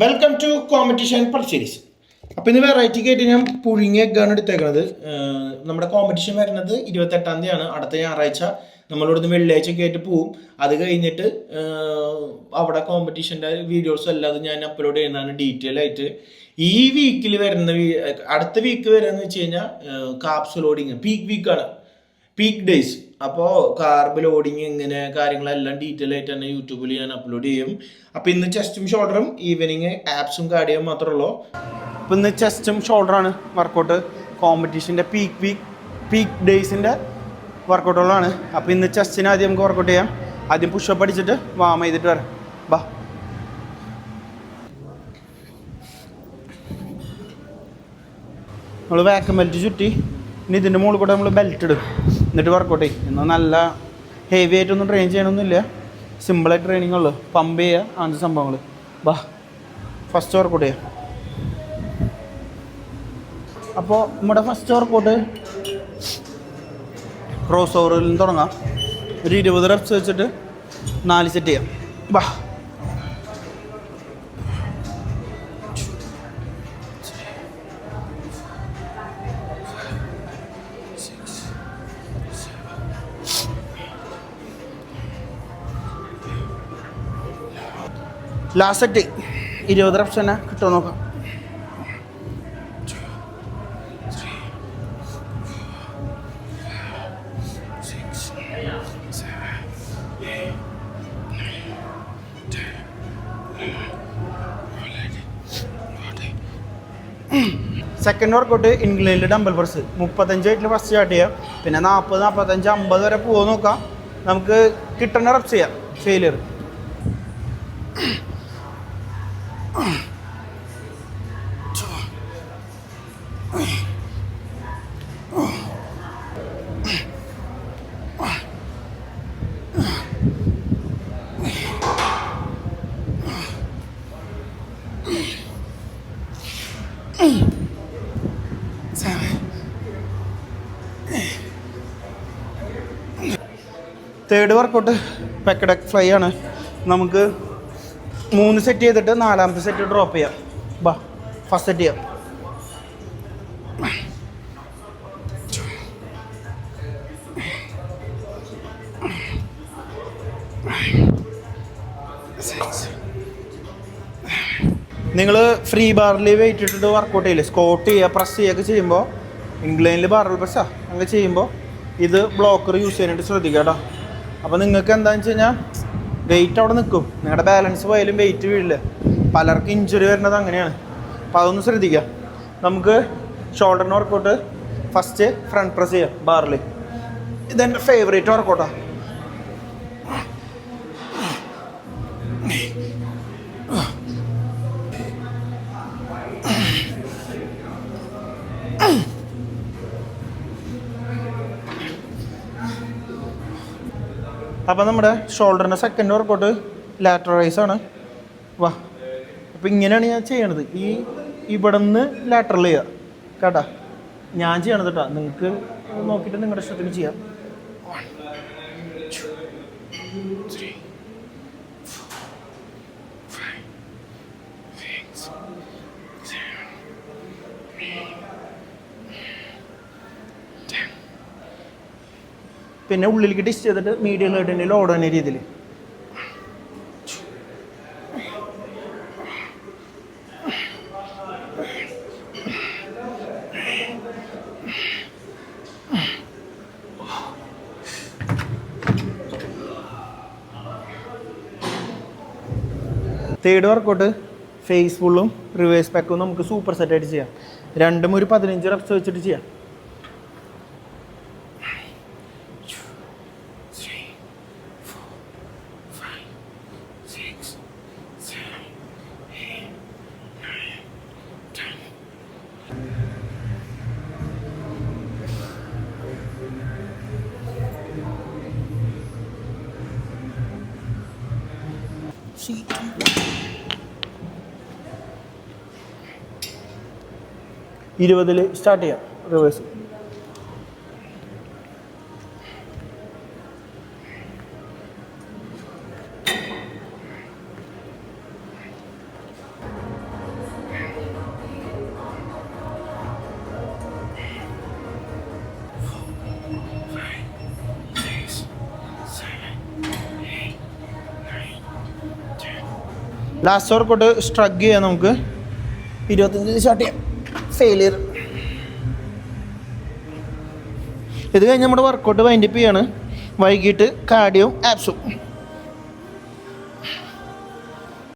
Welcome to competition purchase. അപ്പോൾ ഇന്ന് വെറൈറ്റിക്ക് ആയിട്ട് ഞാൻ പുഴുങ്ങിയ എഗ്ഗാണ് എടുത്തേക്കുന്നത്. നമ്മുടെ കോമ്പറ്റീഷൻ വരുന്നത് 28-ാം തീയതിയാണ്. അടുത്ത ഞായറാഴ്ച നമ്മളിവിടുന്ന് വെള്ളിയാഴ്ചയൊക്കെ ആയിട്ട് പോവും. അത് കഴിഞ്ഞിട്ട് അവിടെ കോമ്പറ്റീഷൻ്റെ വീഡിയോസും അല്ലാതെ ഞാൻ അപ്ലോഡ് ചെയ്യുന്നതാണ് ഡീറ്റെയിൽ ആയിട്ട്. ഈ വീക്കിൽ വരുന്ന അടുത്ത വീക്ക് വരാന്ന് വെച്ച് കഴിഞ്ഞാൽ കാപ്സ് ലോഡിങ് പീക്ക് വീക്കാണ്, പീക്ക് ഡേയ്സ്. അപ്പോൾ കാർബ് ലോഡിങ് ഇങ്ങനെ കാര്യങ്ങളെല്ലാം ഡീറ്റെയിൽ ആയിട്ട് തന്നെ യൂട്യൂബിൽ ഞാൻ അപ്ലോഡ് ചെയ്യും. അപ്പോൾ ഇന്ന് ചെസ്റ്റും ഷോൾഡറും ഈവനിങ് ആപ്സും കാർഡിയും മാത്രമേ ഉള്ളൂ. അപ്പോൾ ഇന്ന് ചെസ്റ്റും ഷോൾഡറാണ് വർക്കൗട്ട്, കോമ്പറ്റീഷൻ്റെ പീക്ക് ഡേയ്സിൻ്റെ വർക്കൗട്ടുകളാണ്. അപ്പോൾ ഇന്ന് ചെസ്റ്റിന് ആദ്യം നമുക്ക് വർക്കൗട്ട് ചെയ്യാം. ആദ്യം പുഷപ്പ് അടിച്ചിട്ട് വാം ചെയ്തിട്ട് വരാം. ബാ, നമ്മൾ വാക്കം ബെൽറ്റ് ചുറ്റി ഇനി ഇതിൻ്റെ മുകളിൽ കൂടെ നമ്മൾ ബെൽറ്റ് ഇടും, എന്നിട്ട് വർക്കൗട്ട് ചെയ്യും. എന്നാൽ നല്ല ഹെവി ആയിട്ടൊന്നും ട്രെയിൻ ചെയ്യണമൊന്നുമില്ല, സിമ്പിളായിട്ട് ട്രെയിനിങ് ഉള്ളു. പമ്പ് ചെയ്യുക, അങ്ങനത്തെ സംഭവങ്ങൾ. ബാ, ഫസ്റ്റ് വർക്കൗട്ട് ചെയ്യാം. അപ്പോൾ നമ്മുടെ ഫസ്റ്റ് വർക്കൗട്ട് ക്രോസ് ഓവറിൽ നിന്ന് തുടങ്ങാം. ഒരു 20 റെപ്സ് വെച്ചിട്ട് 4 സെറ്റ് ചെയ്യാം. ബാ, ലാസ്റ്റ് സെറ്റ് 20 റെപ്സ് തന്നെ കിട്ടുമോ നോക്കാം. Second workout inclined dumbbell press 35 first start ചെയ്യാം. പിന്നെ 40, 45, 50 വരെ പോകുമോ നോക്കാം. നമുക്ക് കിട്ടുന്ന റെപ്സ് ചെയ്യാം. ഫെയിലിയർ തേർഡ് വർക്കൗട്ട് പെക്കഡക് ഫ്ലൈ ആണ്. നമുക്ക് 3 സെറ്റ് ചെയ്തിട്ട് 4ാമത്തെ സെറ്റ് ഡ്രോപ്പ് ചെയ്യാം. ബാ, ഫസ്റ്റ് സെറ്റ് ചെയ്യാം. നിങ്ങൾ ഫ്രീ ബാറിൽ വെയിറ്റ് ഇട്ടിട്ട് വർക്കൗട്ട് ചെയ്യില്ലേ, സ്കോട്ട് ചെയ്യുക, പ്രസ് ചെയ്യുകയൊക്കെ ചെയ്യുമ്പോൾ ഇൻക്ലൈനിൽ ബാറൽ പ്രസ്സാണ് അങ്ങനെ ചെയ്യുമ്പോൾ ഇത് ബ്ലോക്കർ യൂസ് ചെയ്യാനായിട്ട് ശ്രദ്ധിക്കുക കേട്ടോ. അപ്പോൾ നിങ്ങൾക്ക് എന്താണെന്ന് വെച്ച് കഴിഞ്ഞാൽ വെയിറ്റ് അവിടെ നിൽക്കും, നിങ്ങളുടെ ബാലൻസ് പോയാലും വെയിറ്റ് വീഴില്ല. പലർക്കും ഇഞ്ചുറി വരുന്നത് അങ്ങനെയാണ്. അപ്പോൾ അതൊന്ന് ശ്രദ്ധിക്കുക. നമുക്ക് ഷോൾഡറിന് വർക്കൗട്ട് ഫസ്റ്റ് ഫ്രണ്ട് പ്രസ് ചെയ്യാം ബാറിൽ. ഇതെൻ്റെ ഫേവറേറ്റ് വർക്കൗട്ടാണ്. അപ്പോൾ നമ്മുടെ ഷോൾഡറിൻ്റെ സെക്കൻഡ് വർക്കൗട്ട് ലാറ്ററൽ റൈസ് ആണ്. വാ, അപ്പോൾ ഇങ്ങനെയാണ് ഞാൻ ചെയ്യണത്. ഇവിടെ നിന്ന് ലാറ്ററൽ ചെയ്യുക കേട്ടോ. ഞാൻ ചെയ്യണത് കേട്ടോ, നിങ്ങൾക്ക് നോക്കിയിട്ട് നിങ്ങളുടെ ഇഷ്ടത്തിന് ചെയ്യാം. 1, 2, 3, 4, 5, 6, 7, 8, 10. പിന്നെ ഉള്ളിലേക്ക് ഡിസ്റ്റ് ചെയ്തിട്ട് മീഡിയം ഹേർട്ടിൻ്റെ ലോഡ് തന്നെ രീതിയിൽ. തേർഡ് വർക്കൗട്ട് ഫേസ് ഫുള്ളും റിവേഴ്സ് പാക്കും നമുക്ക് സൂപ്പർ സെറ്റായിട്ട് ചെയ്യാം. രണ്ടും ഒരു 15 റെപ്സ് വെച്ചിട്ട് ചെയ്യാം. ഇരുപതിൽ സ്റ്റാർട്ട് ചെയ്യാം റിവേഴ്സ്. ലാസ്റ്റ് വർക്കൗട്ട് സ്ട്രഗ് ചെയ്യാം നമുക്ക്. 25 സ്റ്റാർട്ട് ചെയ്യാം. ഫെയിലിയർ. ഇത് കഴിഞ്ഞ് നമ്മുടെ വർക്കൗട്ട് വൈൻഡപ്പ് ചെയ്യാണ്. വൈകിട്ട് കാർഡിയോ ആപ്സും.